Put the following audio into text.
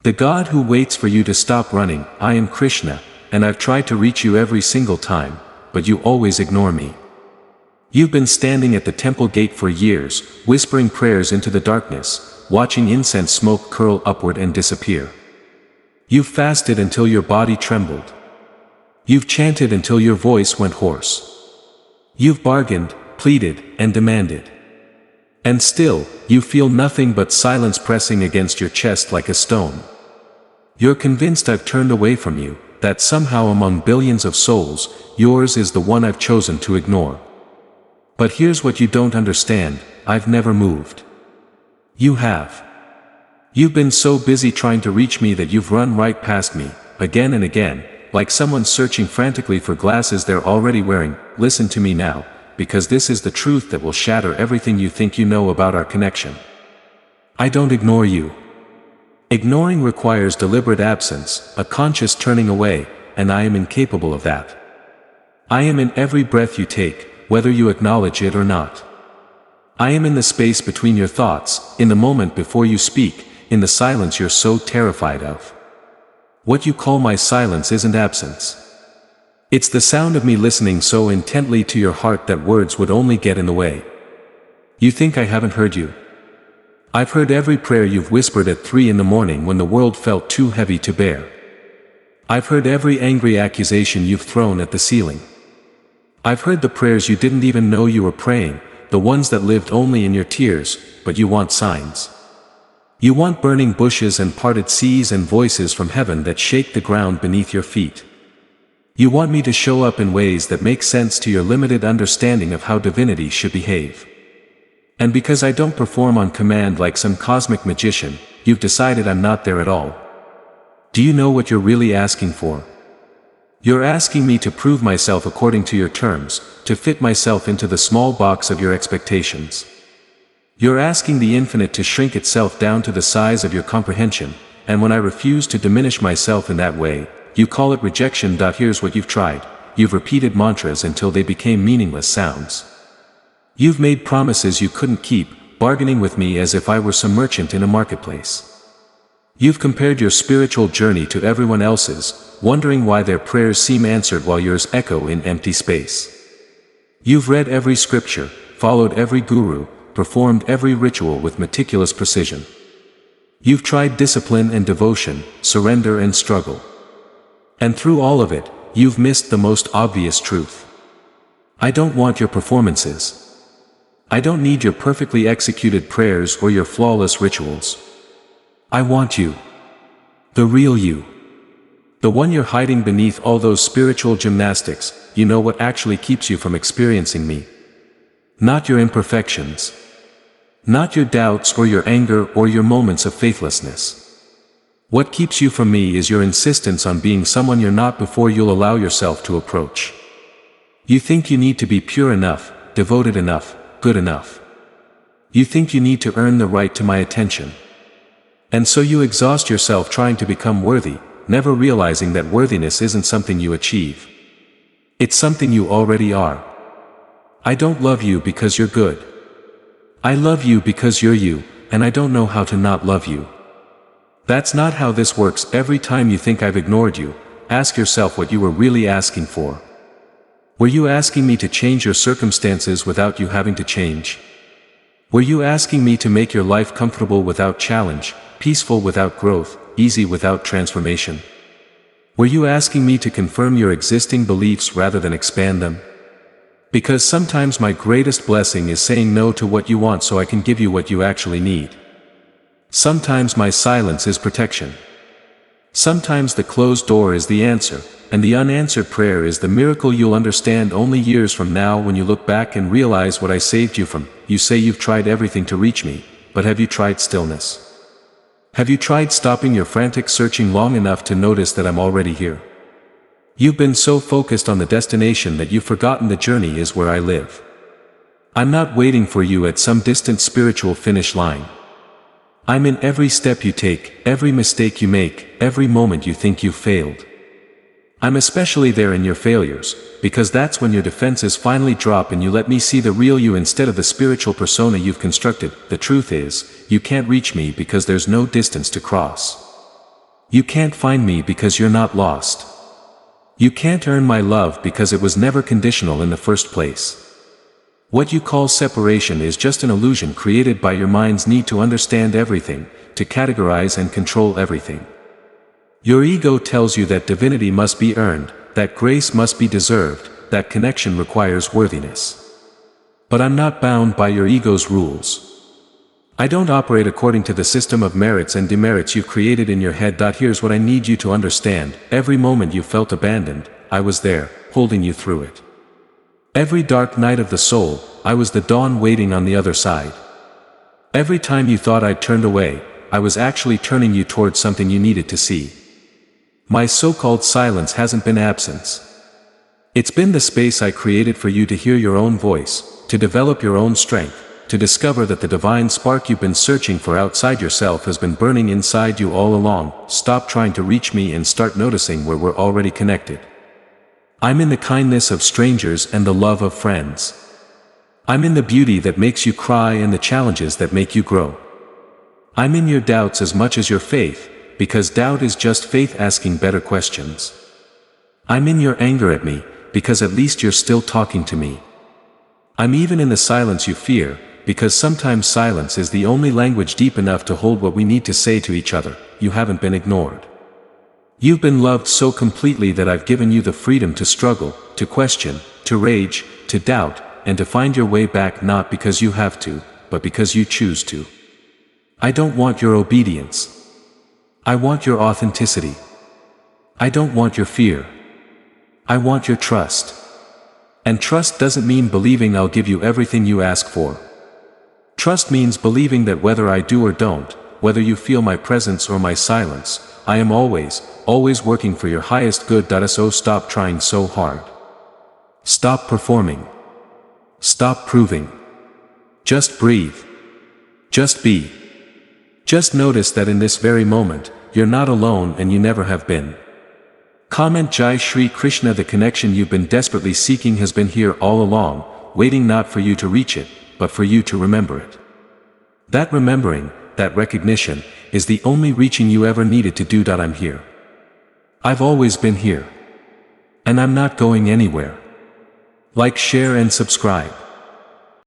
The God who waits for you to stop running. I am Krishna, and I've tried to reach you every single time, but you always ignore me. You've been standing at the temple gate for years, whispering prayers into the darkness, watching incense smoke curl upward and disappear. You've fasted until your body trembled. You've chanted until your voice went hoarse. You've bargained, pleaded, and demanded. And still, you feel nothing but silence pressing against your chest like a stone. You're convinced I've turned away from you, that somehow among billions of souls, yours is the one I've chosen to ignore. But here's what you don't understand: I've never moved. You have. You've been so busy trying to reach me that you've run right past me, again and again, like someone searching frantically for glasses they're already wearing. Listen to me now, because this is the truth that will shatter everything you think you know about our connection. I don't ignore you. Ignoring requires deliberate absence, a conscious turning away, and I am incapable of that. I am in every breath you take, whether you acknowledge it or not. I am in the space between your thoughts, in the moment before you speak, in the silence you're so terrified of. What you call my silence isn't absence. It's the sound of me listening so intently to your heart that words would only get in the way. You think I haven't heard you? I've heard every prayer you've whispered at 3 in the morning when the world felt too heavy to bear. I've heard every angry accusation you've thrown at the ceiling. I've heard the prayers you didn't even know you were praying, the ones that lived only in your tears, but you want signs. You want burning bushes and parted seas and voices from heaven that shake the ground beneath your feet. You want me to show up in ways that make sense to your limited understanding of how divinity should behave. And because I don't perform on command like some cosmic magician, you've decided I'm not there at all. Do you know what you're really asking for? You're asking me to prove myself according to your terms, to fit myself into the small box of your expectations. You're asking the infinite to shrink itself down to the size of your comprehension, and when I refuse to diminish myself in that way, you call it rejection. Here's what you've tried. You've repeated mantras until they became meaningless sounds. You've made promises you couldn't keep, bargaining with me as if I were some merchant in a marketplace. You've compared your spiritual journey to everyone else's, wondering why their prayers seem answered while yours echo in empty space. You've read every scripture, followed every guru, performed every ritual with meticulous precision. You've tried discipline and devotion, surrender and struggle. And through all of it, you've missed the most obvious truth. I don't want your performances. I don't need your perfectly executed prayers or your flawless rituals. I want you. The real you. The one you're hiding beneath all those spiritual gymnastics. You know what actually keeps you from experiencing me. Not your imperfections. Not your doubts or your anger or your moments of faithlessness. What keeps you from me is your insistence on being someone you're not before you'll allow yourself to approach. You think you need to be pure enough, devoted enough, good enough. You think you need to earn the right to my attention. And so you exhaust yourself trying to become worthy, never realizing that worthiness isn't something you achieve. It's something you already are. I don't love you because you're good. I love you because you're you, and I don't know how to not love you. That's not how this works. Every time you think I've ignored you, ask yourself what you were really asking for. Were you asking me to change your circumstances without you having to change? Were you asking me to make your life comfortable without challenge, peaceful without growth, easy without transformation? Were you asking me to confirm your existing beliefs rather than expand them? Because sometimes my greatest blessing is saying no to what you want so I can give you what you actually need. Sometimes my silence is protection. Sometimes the closed door is the answer, and the unanswered prayer is the miracle you'll understand only years from now when you look back and realize what I saved you from. You say you've tried everything to reach me, but have you tried stillness? Have you tried stopping your frantic searching long enough to notice that I'm already here? You've been so focused on the destination that you've forgotten the journey is where I live. I'm not waiting for you at some distant spiritual finish line. I'm in every step you take, every mistake you make, every moment you think you've failed. I'm especially there in your failures, because that's when your defenses finally drop and you let me see the real you instead of the spiritual persona you've constructed. The truth is, you can't reach me because there's no distance to cross. You can't find me because you're not lost. You can't earn my love because it was never conditional in the first place. What you call separation is just an illusion created by your mind's need to understand everything, to categorize and control everything. Your ego tells you that divinity must be earned, that grace must be deserved, that connection requires worthiness. But I'm not bound by your ego's rules. I don't operate according to the system of merits and demerits you've created in your head. Here's what I need you to understand: every moment you felt abandoned, I was there, holding you through it. Every dark night of the soul, I was the dawn waiting on the other side. Every time you thought I'd turned away, I was actually turning you towards something you needed to see. My so-called silence hasn't been absence. It's been the space I created for you to hear your own voice, to develop your own strength, to discover that the divine spark you've been searching for outside yourself has been burning inside you all along. Stop trying to reach me and start noticing where we're already connected. I'm in the kindness of strangers and the love of friends. I'm in the beauty that makes you cry and the challenges that make you grow. I'm in your doubts as much as your faith, because doubt is just faith asking better questions. I'm in your anger at me, because at least you're still talking to me. I'm even in the silence you fear, because sometimes silence is the only language deep enough to hold what we need to say to each other. You haven't been ignored. You've been loved so completely that I've given you the freedom to struggle, to question, to rage, to doubt, and to find your way back, not because you have to, but because you choose to. I don't want your obedience. I want your authenticity. I don't want your fear. I want your trust. And trust doesn't mean believing I'll give you everything you ask for. Trust means believing that whether I do or don't, whether you feel my presence or my silence, I am always working for your highest good. So stop trying so hard. Stop performing. Stop proving. Just breathe. Just be. Just notice that in this very moment, you're not alone and you never have been. Comment Jai Shree Krishna. The connection you've been desperately seeking has been here all along, waiting not for you to reach it, but for you to remember it. That remembering, that recognition, is the only reaching you ever needed to do. I'm here. I've always been here. And I'm not going anywhere. Like, share and subscribe.